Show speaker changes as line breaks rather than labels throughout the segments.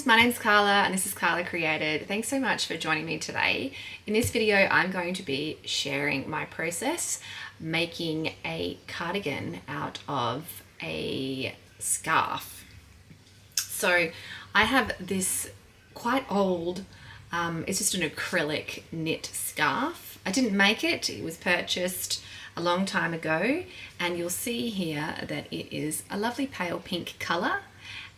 my name's Carla and this is Carla Created. Thanks so much for joining me today. In this video, I'm going to be sharing my process making a cardigan out of a scarf. So I have this quite old, it's just an acrylic knit scarf. I didn't make it, it was purchased a long time ago, and you'll see here that it is a lovely pale pink colour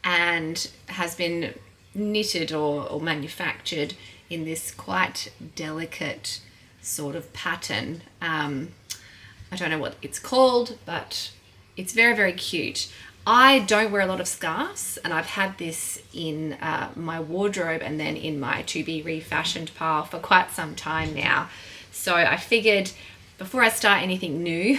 and has been knitted or manufactured in this quite delicate sort of pattern. I don't know what it's called, but it's very, very cute. I don't wear a lot of scarves, and I've had this in my wardrobe and then in my to be refashioned pile for quite some time now. So I figured before I start anything new,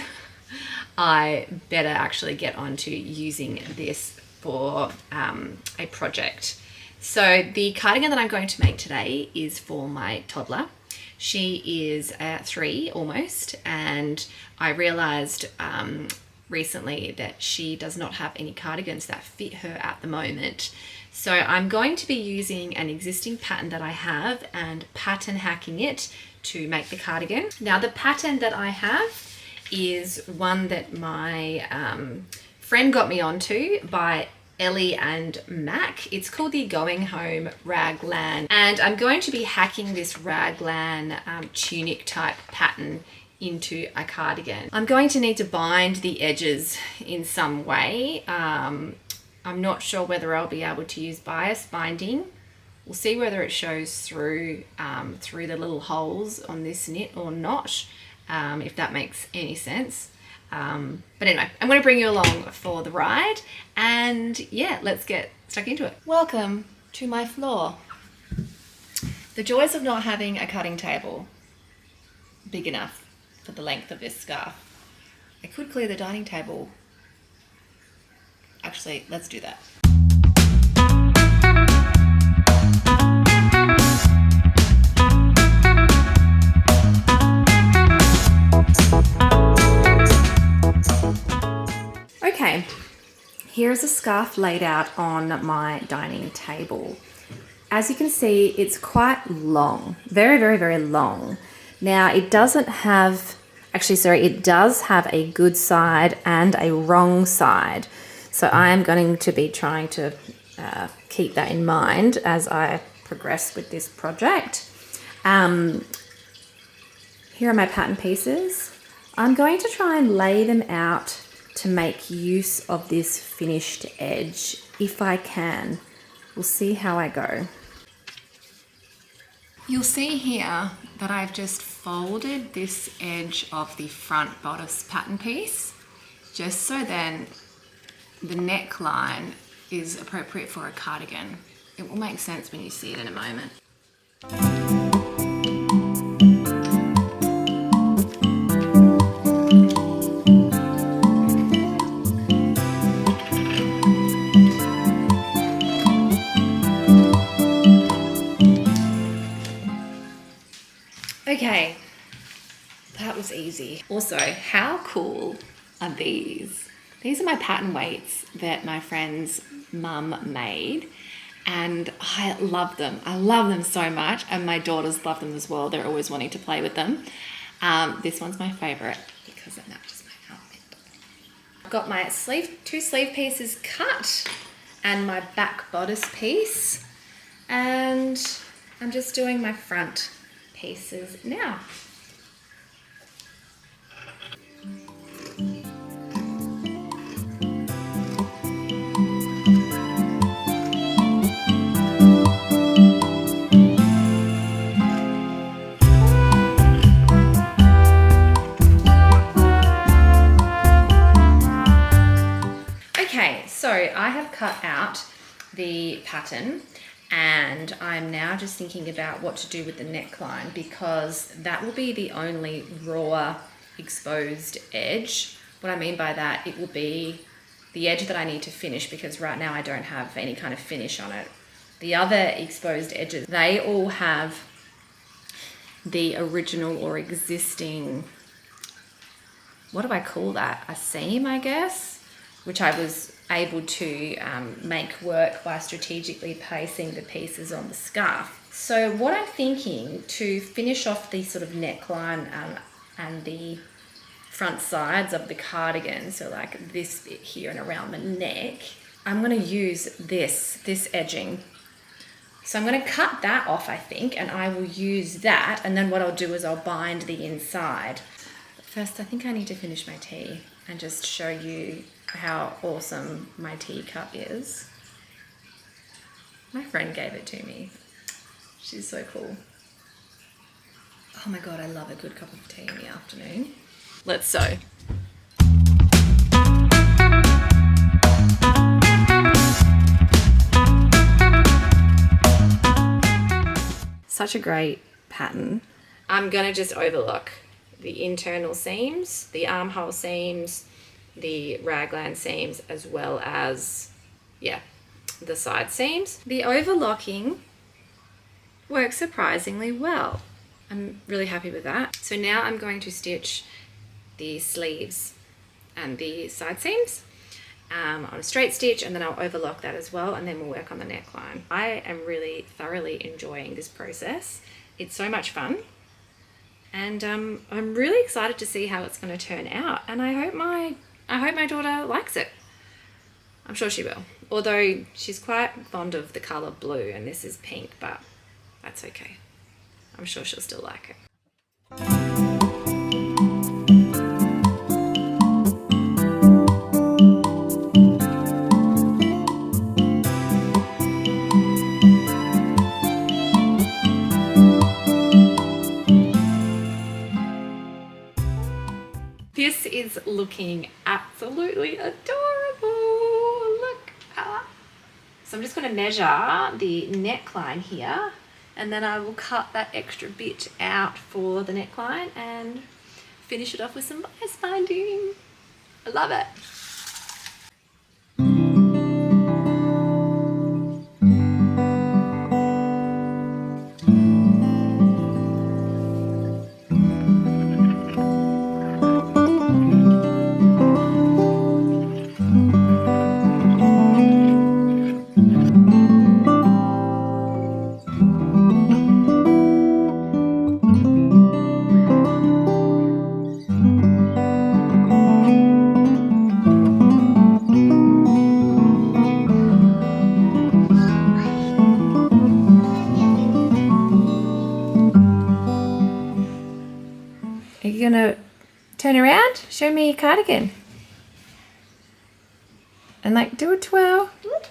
I better actually get onto using this for a project. So the cardigan that I'm going to make today is for my toddler. She is 3 almost, and I realized recently that she does not have any cardigans that fit her at the moment. So I'm going to be using an existing pattern that I have and pattern hacking it to make the cardigan. Now the pattern that I have is one that my friend got me onto by Ellie and Mac. It's called the Going Home Raglan, and I'm going to be hacking this raglan tunic type pattern into a cardigan. I'm going to need to bind the edges in some way. I'm not sure whether I'll be able to use bias binding. We'll see whether it shows through through the little holes on this knit or not, if that makes any sense. But anyway, I'm going to bring you along for the ride, and yeah, let's get stuck into it. Welcome to my floor. The joys of not having a cutting table big enough for the length of this scarf. I could clear the dining table. Actually, let's do that. Okay, here's a scarf laid out on my dining table. As you can see, it's quite long, very, very, very long. Now it doesn't have, it does have a good side and a wrong side. So I am going to be trying to keep that in mind as I progress with this project. Here are my pattern pieces. I'm going to try and lay them out to make use of this finished edge if I can. We'll see how I go. You'll see here that I've just folded this edge of the front bodice pattern piece just so then the neckline is appropriate for a cardigan. It will make sense when you see it in a moment. Okay, that was easy. Also, how cool are these? These are my pattern weights that my friend's mum made, and I love them. I love them so much, and my daughters love them as well. They're always wanting to play with them. This one's my favorite because it matches my outfit. I've got my two sleeve pieces cut and my back bodice piece, and I'm just doing my front pieces now. Okay, so I have cut out the pattern, and I'm now just thinking about what to do with the neckline, because that will be the only raw exposed edge. What I mean by that, it will be the edge that I need to finish, because right now I don't have any kind of finish on it. The other exposed edges, they all have the original or existing, what do I call that? A seam, I guess, which I was able to make work by strategically placing the pieces on the scarf. So what I'm thinking, to finish off the sort of neckline and the front sides of the cardigan, so like this bit here and around the neck, I'm going to use this edging. So I'm going to cut that off, I think, and I will use that, and then what I'll do is I'll bind the inside. But first, I think I need to finish my tea and just show you how awesome my teacup is. My friend gave it to me. She's so cool. Oh my God, I love a good cup of tea in the afternoon. Let's sew. Such a great pattern. I'm gonna just overlock the internal seams, the armhole seams, the raglan seams, as well as, the side seams. The overlocking works surprisingly well. I'm really happy with that. So now I'm going to stitch the sleeves and the side seams on a straight stitch, and then I'll overlock that as well, and then we'll work on the neckline. I am really thoroughly enjoying this process. It's so much fun, and I'm really excited to see how it's going to turn out, and I hope my daughter likes it. I'm sure she will, although she's quite fond of the colour blue, and this is pink, but that's okay. I'm sure she'll still like it. This is looking absolutely adorable. Look. So I'm just going to measure the neckline here, and then I will cut that extra bit out for the neckline and finish it off with some bias binding. I love it. Are you gonna turn around? Show me your cardigan. And like do a twirl. What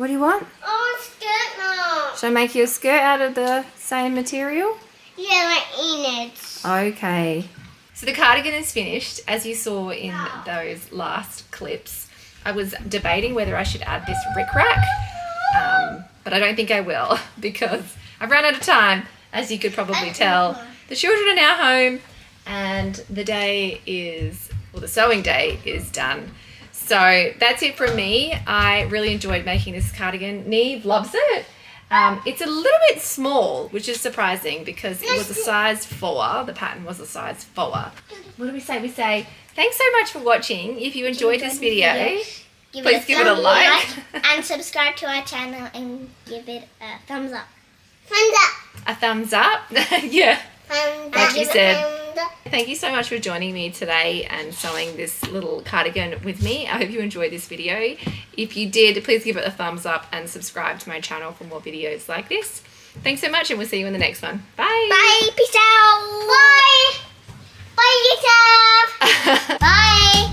do you want?
I want a skirt now.
Should I make you a skirt out of the same material?
Yeah, like innards.
Okay. So the cardigan is finished. As you saw in those last clips, I was debating whether I should add this rickrack, but I don't think I will because I've run out of time, as you could probably tell. The children are now home and the sewing day is done. So that's it from me. I really enjoyed making this cardigan. Neve loves it. It's a little bit small, which is surprising because it was a size 4. The pattern was a size 4. What do we say? We say, thanks so much for watching. If you enjoyed this video, please give it a like.
And subscribe to our channel and give it a thumbs up. Thumbs up.
A thumbs up. Yeah. Like you said.
Thumbs up.
Thank you so much for joining me today and sewing this little cardigan with me. I hope you enjoyed this video. If you did, please give it a thumbs up and subscribe to my channel for more videos like this. Thanks so much, and we'll see you in the next one. Bye.
Bye. Peace out. Bye. Bye, yourself. Bye.